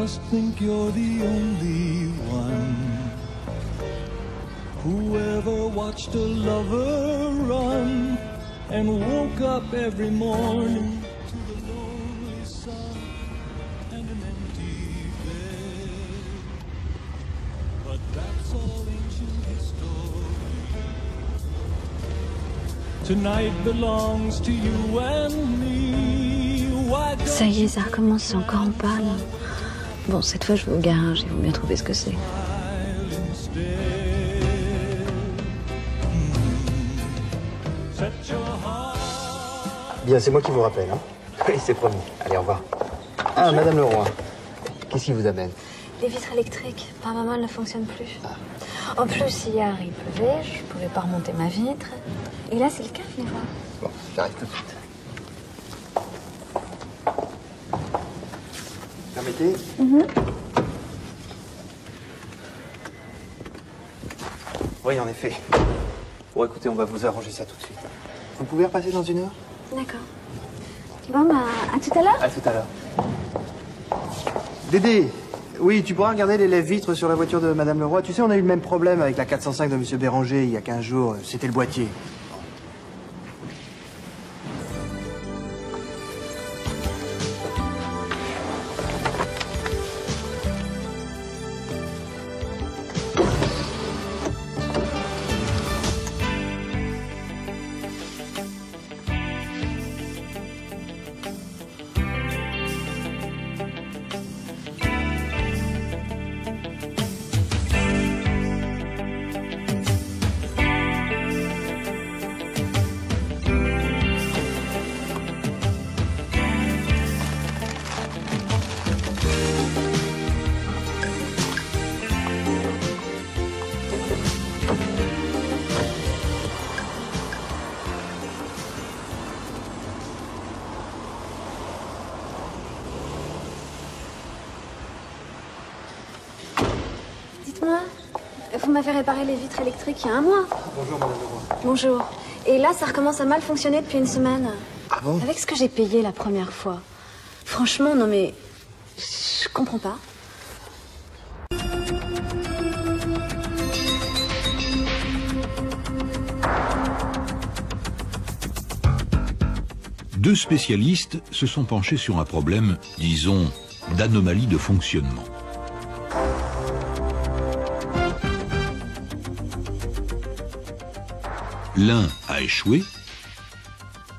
must think you're the only one who ever watched a lover run and woke up every morning to the lonely sun and an empty bed. But that's all ancient history. Tonight belongs to you and me. Why don't Ça y est, ça recommence, c'est encore en panne. Bon, cette fois, je vais au garage, il vaut mieux trouver ce que c'est. Bien, c'est moi qui vous rappelle, hein. Oui, c'est promis. Allez, au revoir. Ah, Madame Leroy, qu'est-ce qui vous amène? Les vitres électriques, par maman, elles ne fonctionnent plus. En plus, hier, il pleuvait, je pouvais pas remonter ma vitre. Et là, c'est le cas, venez voir. Bon, j'arrive tout de suite. Permettez? Oui, en effet. Bon, écoutez, on va vous arranger ça tout de suite. Vous pouvez repasser dans une heure? D'accord. Bon, bah, à tout à l'heure. À tout à l'heure. Dédé, oui, tu pourras regarder les lèvres-vitres sur la voiture de Madame Leroy. Tu sais, on a eu le même problème avec la 405 de Monsieur Béranger il y a 15 jours. C'était le boîtier. Dites-moi, vous m'avez réparé les vitres électriques il y a un mois. Bonjour, Madame Leroy. Bonjour. Et là, ça recommence à mal fonctionner depuis une semaine. Ah bon? Avec ce que j'ai payé la première fois. Franchement, non mais... Je comprends pas. Deux spécialistes se sont penchés sur un problème, disons, d'anomalie de fonctionnement. L'un a échoué,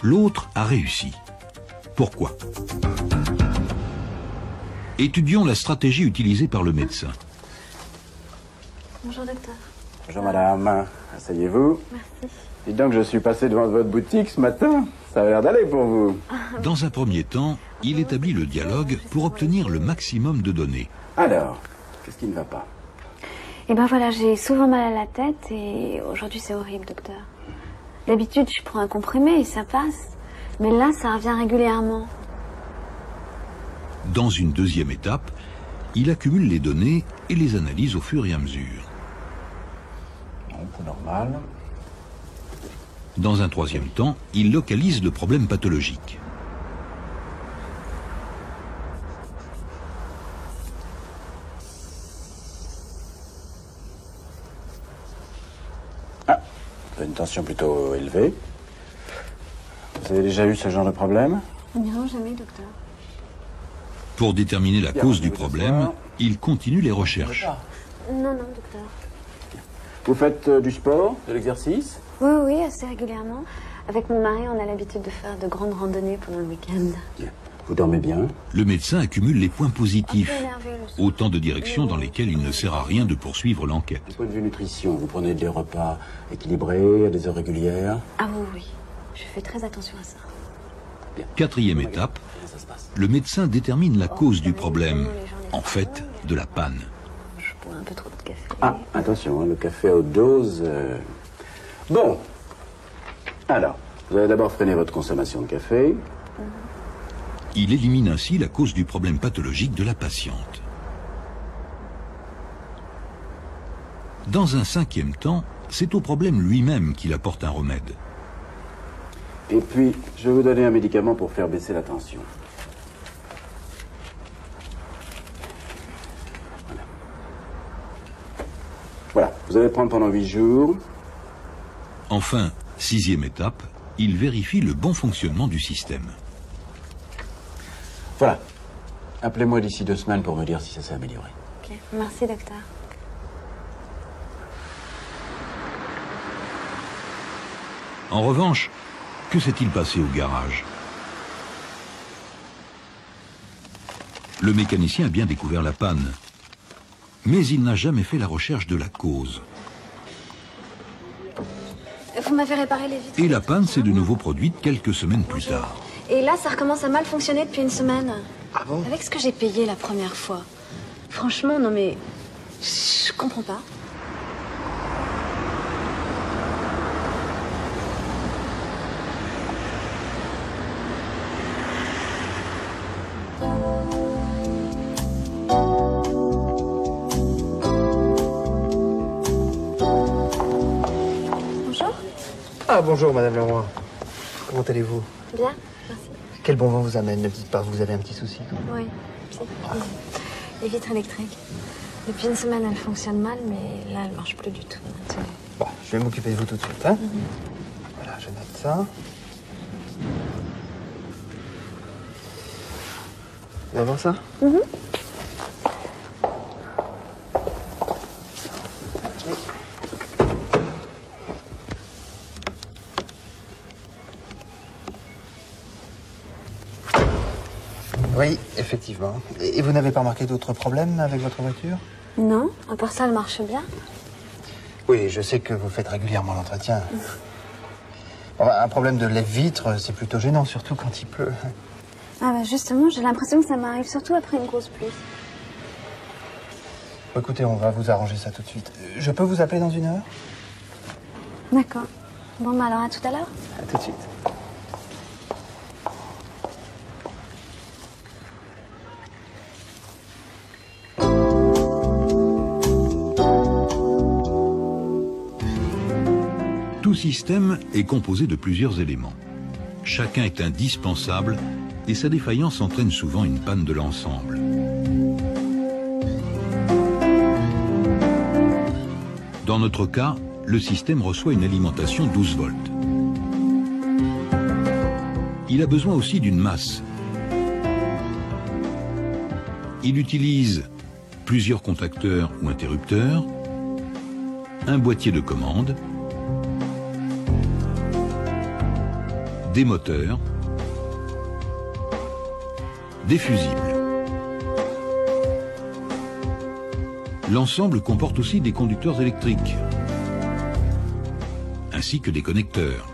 l'autre a réussi. Pourquoi? Étudions la stratégie utilisée par le médecin. Bonjour, docteur. Bonjour madame, asseyez-vous. Merci. Dites donc, je suis passé devant votre boutique ce matin. Ça a l'air d'aller pour vous. Dans un premier temps, il établit le dialogue pour obtenir le maximum de données. Alors, qu'est-ce qui ne va pas? Eh ben voilà, j'ai souvent mal à la tête et aujourd'hui c'est horrible, docteur. D'habitude, je prends un comprimé et ça passe. Mais là, ça revient régulièrement. Dans une deuxième étape, il accumule les données et les analyse au fur et à mesure. C'est normal. Dans un troisième temps, il localise le problème pathologique. Ah, vous avez une tension plutôt élevée. Vous avez déjà eu ce genre de problème? Non, jamais, docteur. Pour déterminer la cause du problème, il continue les recherches. Non, non, docteur. Vous faites du sport, de l'exercice? Oui, oui, assez régulièrement. Avec mon mari, on a l'habitude de faire de grandes randonnées pendant le week-end. Bien. Vous dormez bien? Le médecin accumule les points positifs, Un peu énervé le soir. autant de directions dans lesquelles il ne sert à rien de poursuivre l'enquête. Du point de vue nutrition, vous prenez des repas équilibrés, à des heures régulières? Ah oui, oui. Je fais très attention à ça. Quatrième étape, Ça se passe. le médecin détermine la cause du problème, en fait, de la panne. Je bois un peu trop de café. Ah, attention, hein, le café à haute dose. Bon. Alors, vous allez d'abord freiner votre consommation de café. Il élimine ainsi la cause du problème pathologique de la patiente. Dans un cinquième temps, c'est au problème lui-même qu'il apporte un remède. Et puis, je vais vous donner un médicament pour faire baisser la tension. Vous allez prendre pendant 8 jours. Enfin, 6e étape, il vérifie le bon fonctionnement du système. Voilà. Appelez-moi d'ici 2 semaines pour me dire si ça s'est amélioré. Ok, merci docteur. En revanche, que s'est-il passé au garage? Le mécanicien a bien découvert la panne, mais il n'a jamais fait la recherche de la cause. Vous m'avez réparé les vitres. Et la panne s'est de nouveau produite quelques semaines plus tard. Et là, ça recommence à mal fonctionner depuis une semaine. Ah bon? Avec ce que j'ai payé la première fois. Franchement, non mais... Je comprends pas. Bonjour. Ah, bonjour, Madame Leroy. Comment allez-vous? Bien, merci. Quel bon vent vous amène? Ne me dites pas que vous avez un petit souci. Oui, si. Les vitres électriques. Depuis une semaine, elles fonctionnent mal, mais là, elles ne marchent plus du tout. Bon, je vais m'occuper de vous tout de suite, hein. Voilà, je note ça. Vous allez voir ça? Oui, effectivement. Et vous n'avez pas remarqué d'autres problèmes avec votre voiture? Non, à part ça, elle marche bien. Oui, je sais que vous faites régulièrement l'entretien. Bon, un problème de lève-vitre, c'est plutôt gênant, surtout quand il pleut. Ah bah justement, j'ai l'impression que ça m'arrive surtout après une grosse pluie. Bon, écoutez, on va vous arranger ça tout de suite. Je peux vous appeler dans 1 heure? D'accord. Bon, bah alors à tout à l'heure. À tout de suite. Tout système est composé de plusieurs éléments. Chacun est indispensable et sa défaillance entraîne souvent une panne de l'ensemble. Dans notre cas, le système reçoit une alimentation 12 volts. Il a besoin aussi d'une masse. Il utilise plusieurs contacteurs ou interrupteurs, un boîtier de commande, des moteurs, des fusibles. L'ensemble comporte aussi des conducteurs électriques, ainsi que des connecteurs.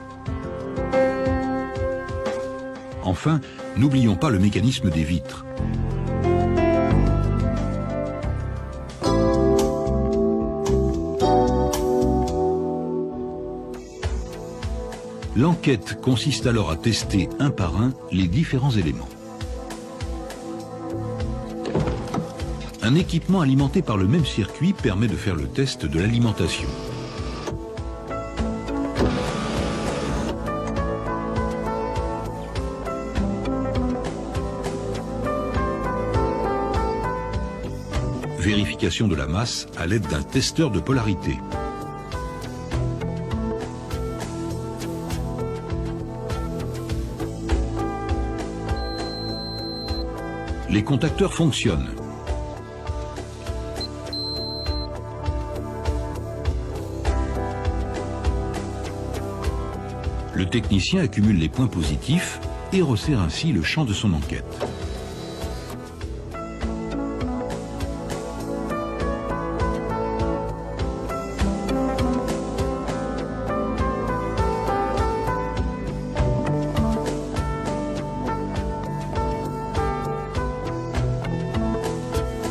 Enfin, n'oublions pas le mécanisme des vitres. L'enquête consiste alors à tester un par un les différents éléments. Un équipement alimenté par le même circuit permet de faire le test de l'alimentation. Vérification de la masse à l'aide d'un testeur de polarité. Les contacteurs fonctionnent. Le technicien accumule les points positifs et resserre ainsi le champ de son enquête.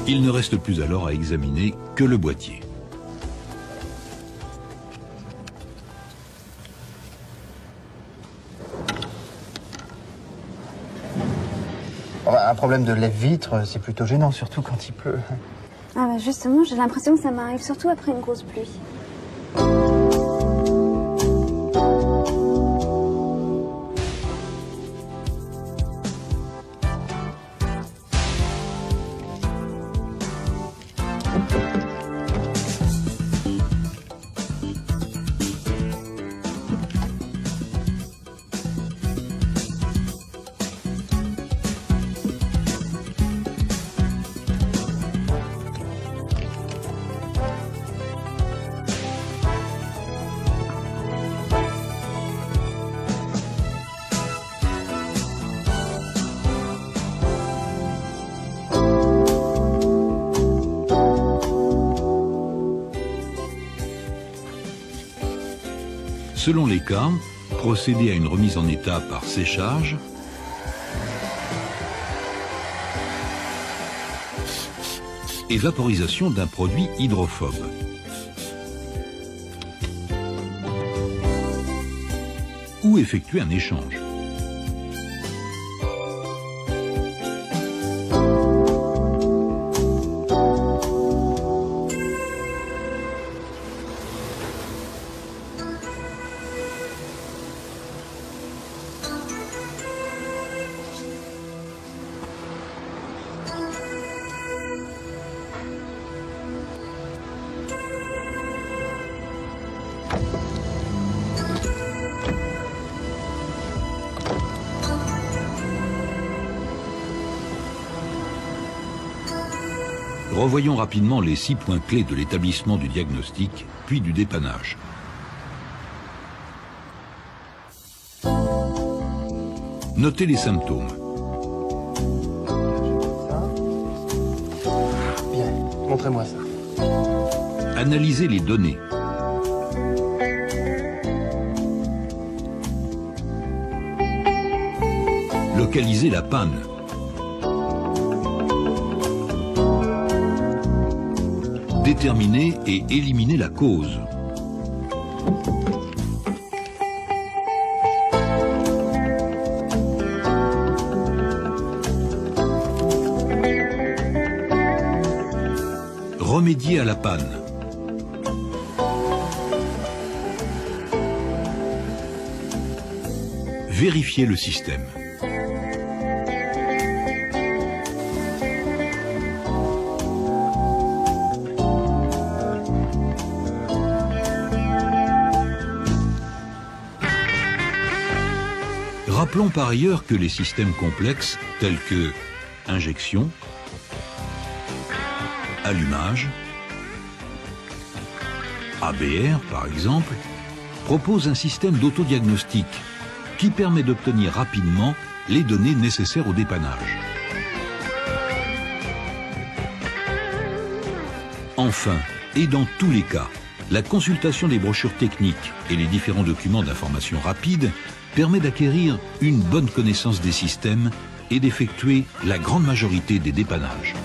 Il ne reste plus alors à examiner que le boîtier. Un problème de lève-vitre, c'est plutôt gênant, surtout quand il pleut. Ah bah justement, j'ai l'impression que ça m'arrive surtout après une grosse pluie. Selon les cas, procéder à une remise en état par séchage, et vaporisation d'un produit hydrophobe. Ou effectuer un échange. Revoyons rapidement les 6 points clés de l'établissement du diagnostic, puis du dépannage. Notez les symptômes. Bien, montrez-moi ça. Analysez les données. Localisez la panne. Déterminer et éliminer la cause. Remédier à la panne. Vérifier le système. Rappelons par ailleurs que les systèmes complexes tels que injection, allumage, ABR par exemple, proposent un système d'autodiagnostic qui permet d'obtenir rapidement les données nécessaires au dépannage. Enfin, et dans tous les cas, la consultation des brochures techniques et les différents documents d'information rapide permet d'acquérir une bonne connaissance des systèmes et d'effectuer la grande majorité des dépannages.